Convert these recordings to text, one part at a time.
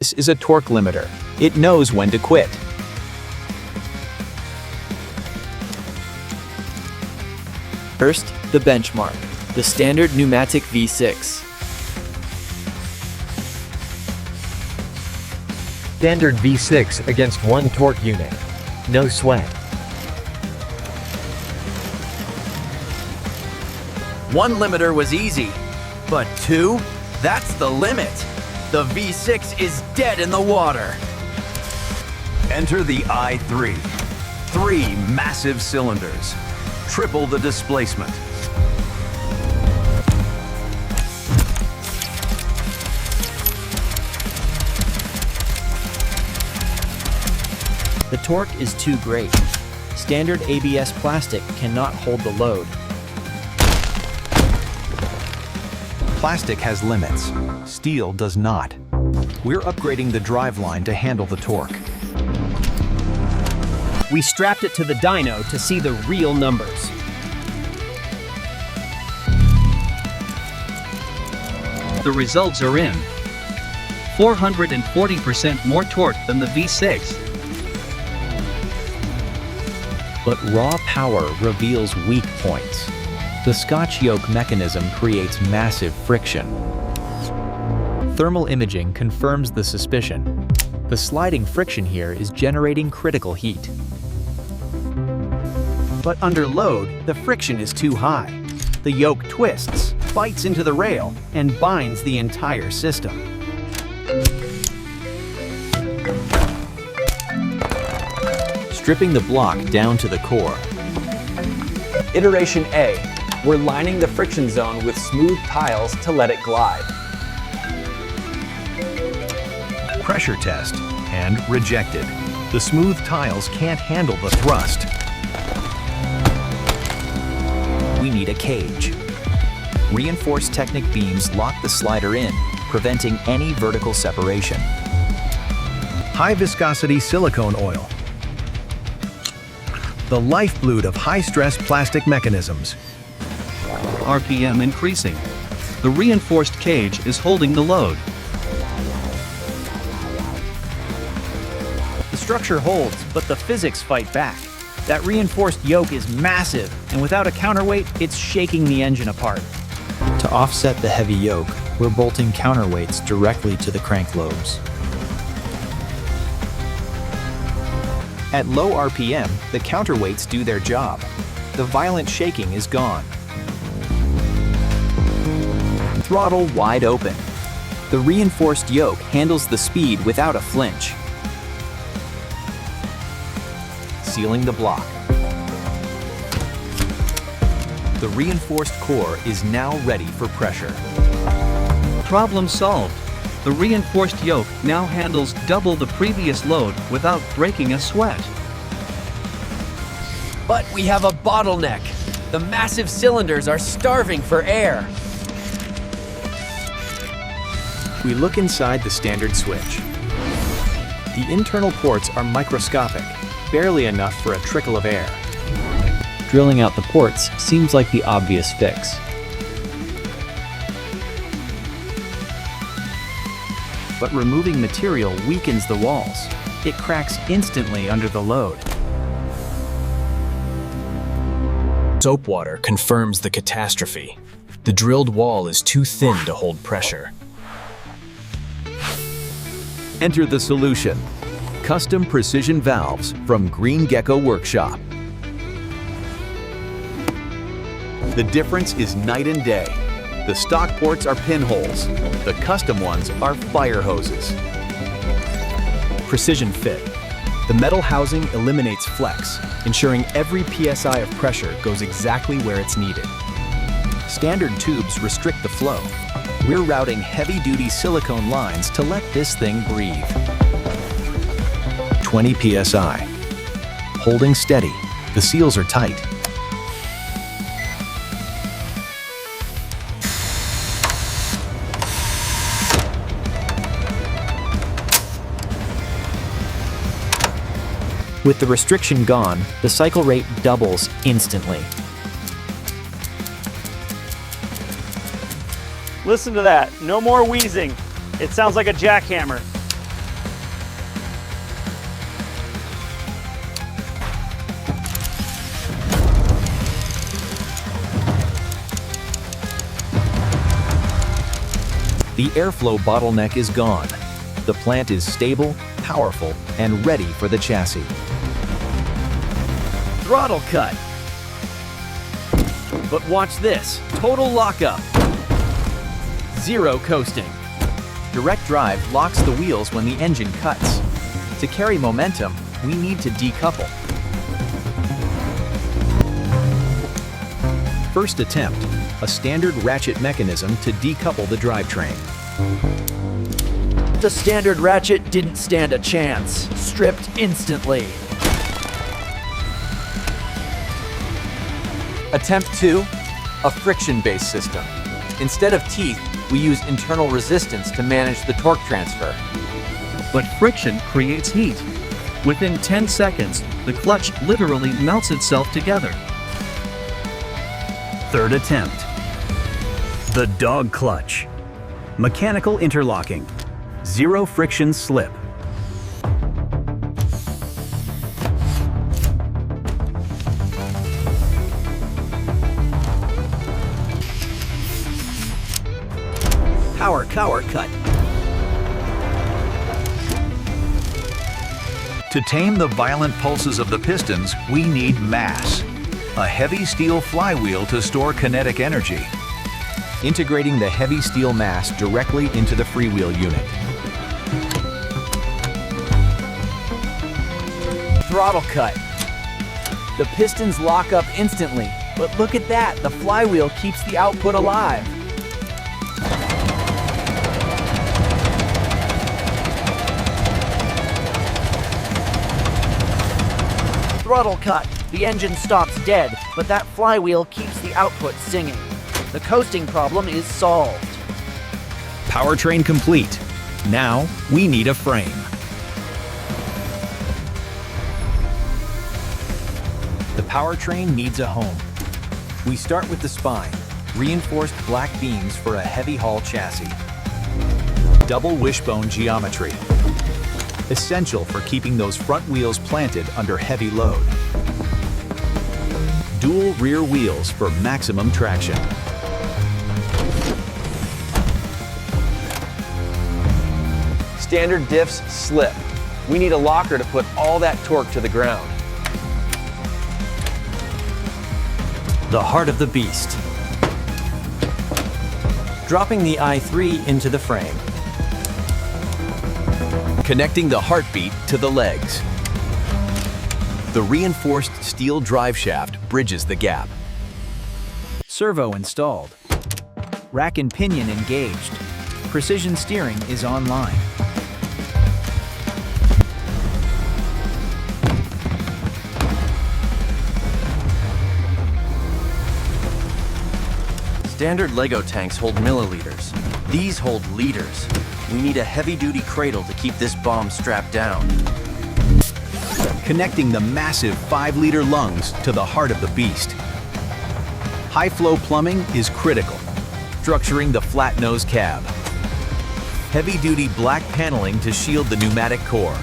This is a torque limiter. It knows when to quit. First, the benchmark, the standard pneumatic V6. Standard V6 against 1 torque unit. No sweat. 1 limiter was easy, but 2? That's the limit. The V6 is dead in the water. Enter the i3. 3 massive cylinders. Triple the displacement. The torque is too great. Standard ABS plastic cannot hold the load. Plastic has limits. Steel does not. We're upgrading the driveline to handle the torque. We strapped it to the dyno to see the real numbers. The results are in. 440% more torque than the V6. But raw power reveals weak points. The Scotch Yoke mechanism creates massive friction. Thermal imaging confirms the suspicion. The sliding friction here is generating critical heat. But under load, the friction is too high. The yoke twists, bites into the rail, and binds the entire system. Stripping the block down to the core. Iteration A. We're lining the friction zone with smooth tiles to let it glide. Pressure test, and rejected. The smooth tiles can't handle the thrust. We need a cage. Reinforced Technic beams lock the slider in, preventing any vertical separation. High viscosity silicone oil. The lifeblood of high-stress plastic mechanisms. RPM increasing. The reinforced cage is holding the load. The structure holds, but the physics fight back. That reinforced yoke is massive, and without a counterweight, it's shaking the engine apart. To offset the heavy yoke, we're bolting counterweights directly to the crank lobes. At low RPM, the counterweights do their job. The violent shaking is gone. Throttle wide open. The reinforced yoke handles the speed without a flinch. Sealing the block. The reinforced core is now ready for pressure. Problem solved. The reinforced yoke now handles double the previous load without breaking a sweat. But we have a bottleneck. The massive cylinders are starving for air. We look inside the standard switch. The internal ports are microscopic, barely enough for a trickle of air. Drilling out the ports seems like the obvious fix. But removing material weakens the walls. It cracks instantly under the load. Soap water confirms the catastrophe. The drilled wall is too thin to hold pressure. Enter the solution. Custom precision valves from Green Gecko Workshop. The difference is night and day. The stock ports are pinholes. The custom ones are fire hoses. Precision fit. The metal housing eliminates flex, ensuring every PSI of pressure goes exactly where it's needed. Standard tubes restrict the flow. We're routing heavy-duty silicone lines to let this thing breathe. 20 PSI. Holding steady. The seals are tight. With the restriction gone, the cycle rate doubles instantly. Listen to that. No more wheezing. It sounds like a jackhammer. The airflow bottleneck is gone. The plant is stable, powerful, and ready for the chassis. Throttle cut. But watch this, total lockup. Zero coasting. Direct drive locks the wheels when the engine cuts. To carry momentum, we need to decouple. First attempt, a standard ratchet mechanism to decouple the drivetrain. The standard ratchet didn't stand a chance. Stripped instantly. Attempt 2, a friction-based system. Instead of teeth, we use internal resistance to manage the torque transfer. But friction creates heat. Within 10 seconds, the clutch literally melts itself together. Third attempt. The dog clutch. Mechanical interlocking. Zero friction slip. Power cut. To tame the violent pulses of the pistons, we need mass. A heavy steel flywheel to store kinetic energy. Integrating the heavy steel mass directly into the freewheel unit. Throttle cut. The pistons lock up instantly, but look at that, the flywheel keeps the output alive. Throttle cut. The engine stops dead, but that flywheel keeps the output singing. The coasting problem is solved. Powertrain complete. Now, we need a frame. The powertrain needs a home. We start with the spine, reinforced black beams for a heavy haul chassis. Double wishbone geometry. Essential for keeping those front wheels planted under heavy load. Dual rear wheels for maximum traction. Standard diffs slip. We need a locker to put all that torque to the ground. The heart of the beast. Dropping the i3 into the frame. Connecting the heartbeat to the legs. The reinforced steel drive shaft bridges the gap. Servo installed. Rack and pinion engaged. Precision steering is online. Standard Lego tanks hold milliliters. These hold liters. We need a heavy-duty cradle to keep this bomb strapped down. Connecting the massive 5-liter lungs to the heart of the beast. High-flow plumbing is critical, structuring the flat-nose cab. Heavy-duty black paneling to shield the pneumatic core.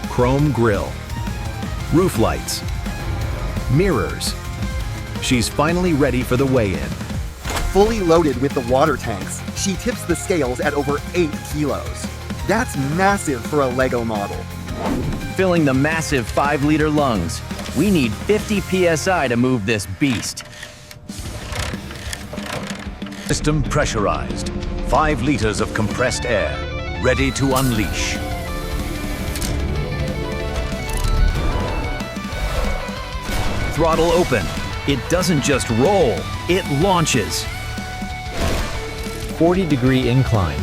Chrome grille. Roof lights. Mirrors. She's finally ready for the weigh-in. Fully loaded with the water tanks, she tips the scales at over 8 kilos. That's massive for a Lego model. Filling the massive 5-liter lungs. We need 50 psi to move this beast. System pressurized. 5 liters of compressed air. Ready to unleash. Throttle open. It doesn't just roll, it launches. 40-degree incline.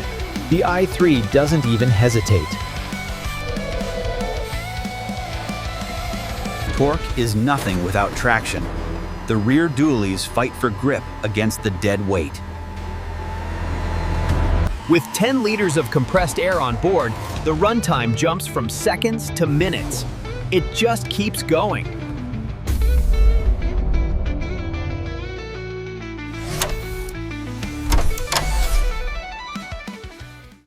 The i3 doesn't even hesitate. Torque is nothing without traction. The rear dualies fight for grip against the dead weight. With 10 liters of compressed air on board, the runtime jumps from seconds to minutes. It just keeps going.